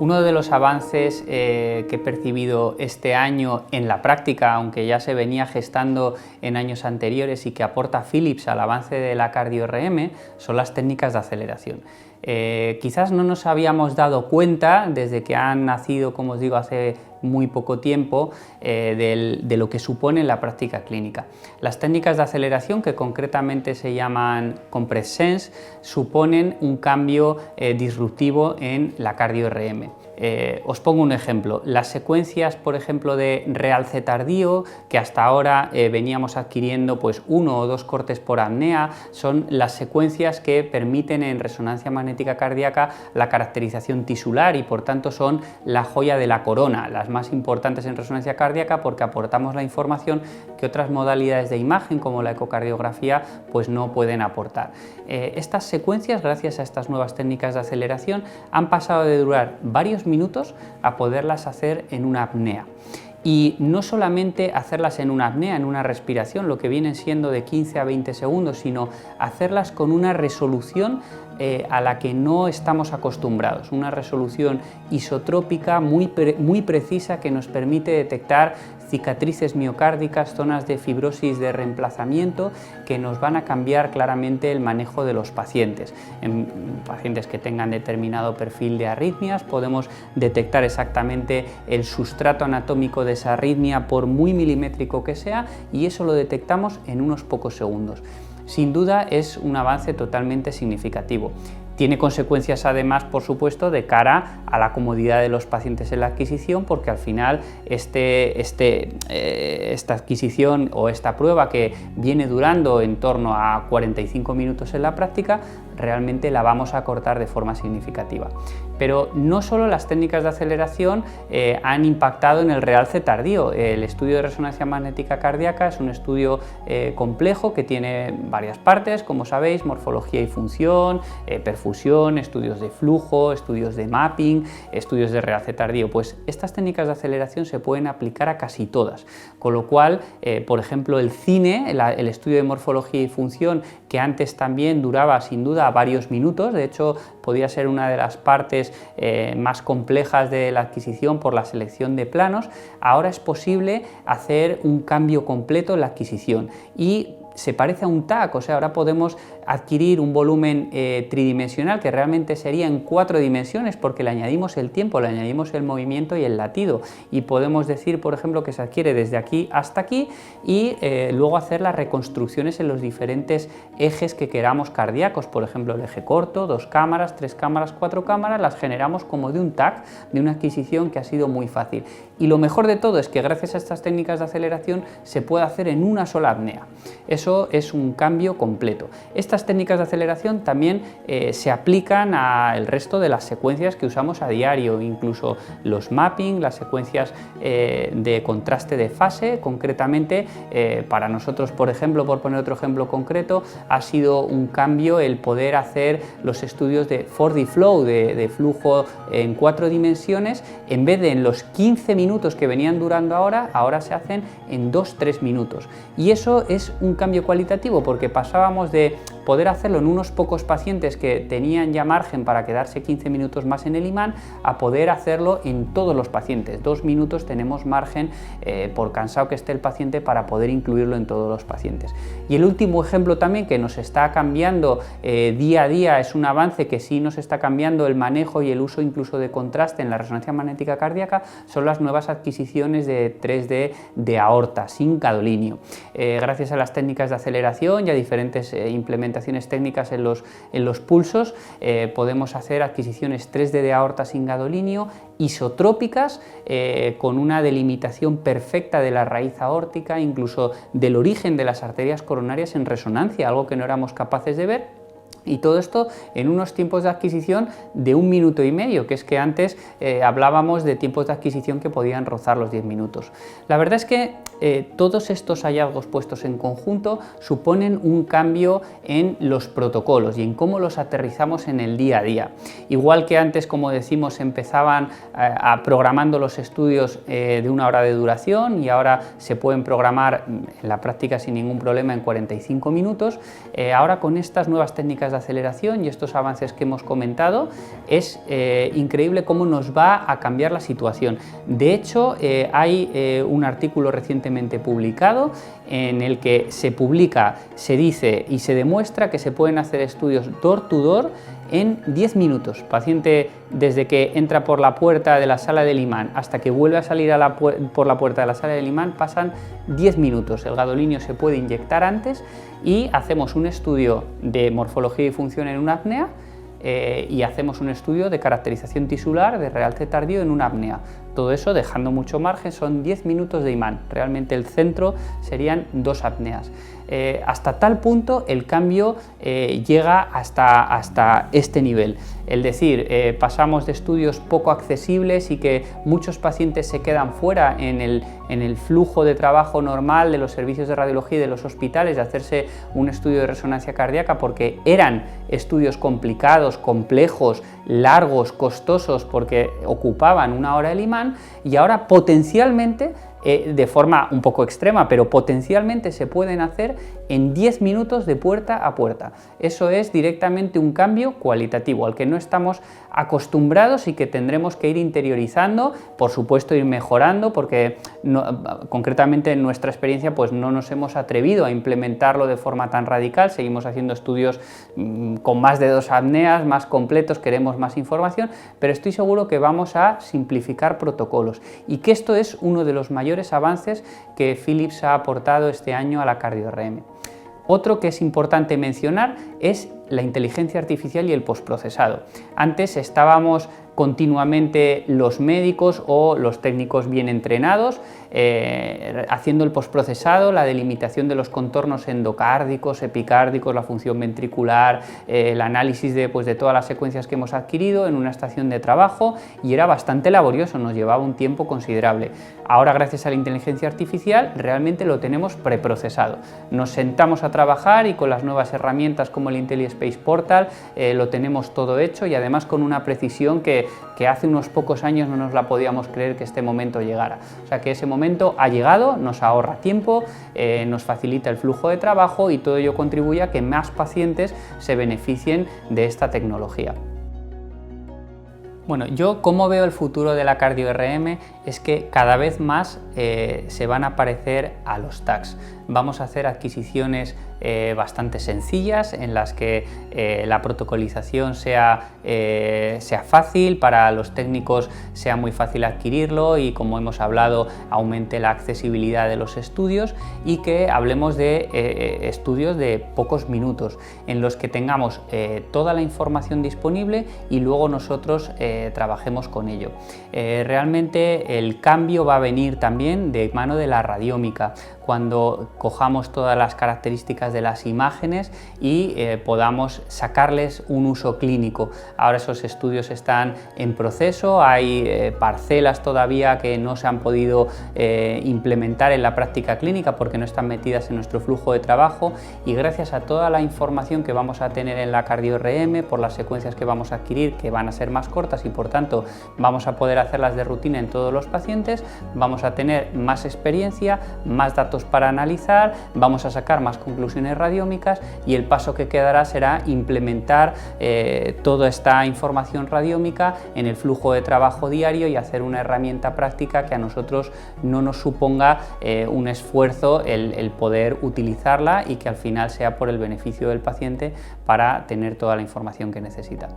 Uno de los avances que he percibido este año en la práctica, aunque ya se venía gestando en años anteriores y que aporta Philips al avance de la cardio-RM, son las técnicas de aceleración. Quizás no nos habíamos dado cuenta desde que han nacido, como os digo, hace muy poco tiempo, de lo que supone en la práctica clínica. Las técnicas de aceleración, que concretamente se llaman CompressSense, suponen un cambio disruptivo en la cardio-RM. Os pongo un ejemplo. Las secuencias, por ejemplo, de realce tardío, que hasta ahora veníamos adquiriendo pues 1 o 2 cortes por apnea, son las secuencias que permiten en resonancia magnética cardíaca la caracterización tisular y por tanto son la joya de la corona, las más importantes en resonancia cardíaca porque aportamos la información que otras modalidades de imagen como la ecocardiografía pues no pueden aportar. Estas secuencias, gracias a estas nuevas técnicas de aceleración, han pasado de durar varios minutos a poderlas hacer en una apnea. Y no solamente hacerlas en una apnea, en una respiración, lo que vienen siendo de 15 a 20 segundos, sino hacerlas con una resolución a la que no estamos acostumbrados, una resolución isotrópica muy precisa que nos permite detectar cicatrices miocárdicas, zonas de fibrosis de reemplazamiento que nos van a cambiar claramente el manejo de los pacientes. En pacientes que tengan determinado perfil de arritmias podemos detectar exactamente el sustrato anatómico de esa arritmia por muy milimétrico que sea y eso lo detectamos en unos pocos segundos. Sin duda es un avance totalmente significativo. Tiene consecuencias además, por supuesto, de cara a la comodidad de los pacientes en la adquisición, porque al final esta adquisición o esta prueba que viene durando en torno a 45 minutos en la práctica, realmente la vamos a cortar de forma significativa. Pero no solo las técnicas de aceleración han impactado en el realce tardío. El estudio de resonancia magnética cardíaca es un estudio complejo que tiene varias partes, como sabéis, morfología y función, perfusión, estudios de flujo, estudios de mapping, estudios de realce tardío. Pues estas técnicas de aceleración se pueden aplicar a casi todas, con lo cual, por ejemplo, el cine, el estudio de morfología y función, que antes también duraba sin duda varios minutos, de hecho podía ser una de las partes más complejas de la adquisición por la selección de planos, ahora es posible hacer un cambio completo en la adquisición y se parece a un TAC, o sea, ahora podemos adquirir un volumen tridimensional que realmente sería en 4 dimensiones porque le añadimos el tiempo, le añadimos el movimiento y el latido y podemos decir, por ejemplo, que se adquiere desde aquí hasta aquí y luego hacer las reconstrucciones en los diferentes ejes que queramos cardíacos, por ejemplo, el eje corto, 2 cámaras, 3 cámaras, 4 cámaras, las generamos como de un TAC, de una adquisición que ha sido muy fácil. Y lo mejor de todo es que gracias a estas técnicas de aceleración se puede hacer en una sola apnea. Eso es un cambio completo. Estas técnicas de aceleración también se aplican al resto de las secuencias que usamos a diario, incluso los mapping, las secuencias de contraste de fase, concretamente para nosotros, por ejemplo, por poner otro ejemplo concreto, ha sido un cambio el poder hacer los estudios de 4D flow, de flujo en 4 dimensiones, en vez de en los 15 minutos que venían durando ahora se hacen en 2-3 minutos. Y eso es un cambio cualitativo porque pasábamos de poder hacerlo en unos pocos pacientes que tenían ya margen para quedarse 15 minutos más en el imán a poder hacerlo en todos los pacientes. 2 minutos tenemos margen por cansado que esté el paciente para poder incluirlo en todos los pacientes. Y el último ejemplo también que nos está cambiando día a día, es un avance que sí nos está cambiando el manejo y el uso incluso de contraste en la resonancia magnética cardíaca, son las nuevas adquisiciones de 3D de aorta sin gadolinio. Gracias a las técnicas de aceleración y a diferentes implementaciones técnicas en los pulsos, podemos hacer adquisiciones 3D de aorta sin gadolinio, isotrópicas, con una delimitación perfecta de la raíz aórtica, incluso del origen de las arterias coronarias en resonancia, algo que no éramos capaces de ver. Y todo esto en unos tiempos de adquisición de 1 minuto y medio, que es que antes hablábamos de tiempos de adquisición que podían rozar los 10 minutos. La verdad es que todos estos hallazgos puestos en conjunto suponen un cambio en los protocolos y en cómo los aterrizamos en el día a día. Igual que antes, como decimos, empezaban programando los estudios de 1 hora de duración y ahora se pueden programar en la práctica sin ningún problema en 45 minutos, ahora con estas nuevas técnicas de aceleración y estos avances que hemos comentado, es increíble cómo nos va a cambiar la situación. De hecho, hay un artículo recientemente publicado en el que se publica, se dice y se demuestra que se pueden hacer estudios door to door en 10 minutos. Paciente, desde que entra por la puerta de la sala del imán hasta que vuelve a salir por la puerta de la sala del imán, pasan 10 minutos. El gadolinio se puede inyectar antes y hacemos un estudio de morfología y función en una apnea y hacemos un estudio de caracterización tisular de realce tardío en una apnea. Todo eso dejando mucho margen, son 10 minutos de imán. Realmente el centro serían 2 apneas. Hasta tal punto el cambio llega hasta este nivel. Es decir, pasamos de estudios poco accesibles y que muchos pacientes se quedan fuera en el flujo de trabajo normal de los servicios de radiología y de los hospitales de hacerse un estudio de resonancia cardíaca porque eran estudios complicados, complejos, largos, costosos porque ocupaban una hora el imán, y ahora potencialmente, de forma un poco extrema, pero potencialmente se pueden hacer en 10 minutos de puerta a puerta. Eso es directamente un cambio cualitativo al que no estamos acostumbrados y que tendremos que ir interiorizando, por supuesto ir mejorando, porque concretamente en nuestra experiencia pues no nos hemos atrevido a implementarlo de forma tan radical. Seguimos haciendo estudios con más de 2 apneas, más completos, queremos más información, pero estoy seguro que vamos a simplificar protocolos y que esto es uno de los mayores avances que Philips ha aportado este año a la cardio-RM. Otro que es importante mencionar es la inteligencia artificial y el postprocesado. Antes estábamos continuamente los médicos o los técnicos bien entrenados haciendo el postprocesado, la delimitación de los contornos endocárdicos, epicárdicos, la función ventricular, el análisis de todas las secuencias que hemos adquirido en una estación de trabajo, y era bastante laborioso, nos llevaba un tiempo considerable. Ahora, gracias a la inteligencia artificial, realmente lo tenemos preprocesado. Nos sentamos a trabajar y con las nuevas herramientas como el IntelliSpace Portal lo tenemos todo hecho, y además con una precisión que hace unos pocos años no nos la podíamos creer que este momento llegara. O sea que ese momento ha llegado, nos ahorra tiempo, nos facilita el flujo de trabajo y todo ello contribuye a que más pacientes se beneficien de esta tecnología. Bueno, yo cómo veo el futuro de la cardio-RM es que cada vez más se van a parecer a los TACs. Vamos a hacer adquisiciones bastante sencillas en las que la protocolización sea fácil, para los técnicos sea muy fácil adquirirlo y, como hemos hablado, aumente la accesibilidad de los estudios, y que hablemos de estudios de pocos minutos en los que tengamos toda la información disponible y luego nosotros trabajemos con ello. Realmente el cambio va a venir también de mano de la radiómica, cuando cojamos todas las características de las imágenes y podamos sacarles un uso clínico. Ahora esos estudios están en proceso, hay parcelas todavía que no se han podido implementar en la práctica clínica porque no están metidas en nuestro flujo de trabajo, y gracias a toda la información que vamos a tener en la cardio-RM, por las secuencias que vamos a adquirir, que van a ser más cortas y por tanto vamos a poder hacerlas de rutina en todos los pacientes, vamos a tener más experiencia, más datos para analizar, vamos a sacar más conclusiones radiómicas, y el paso que quedará será implementar toda esta información radiómica en el flujo de trabajo diario y hacer una herramienta práctica que a nosotros no nos suponga un esfuerzo el poder utilizarla, y que al final sea por el beneficio del paciente para tener toda la información que necesita.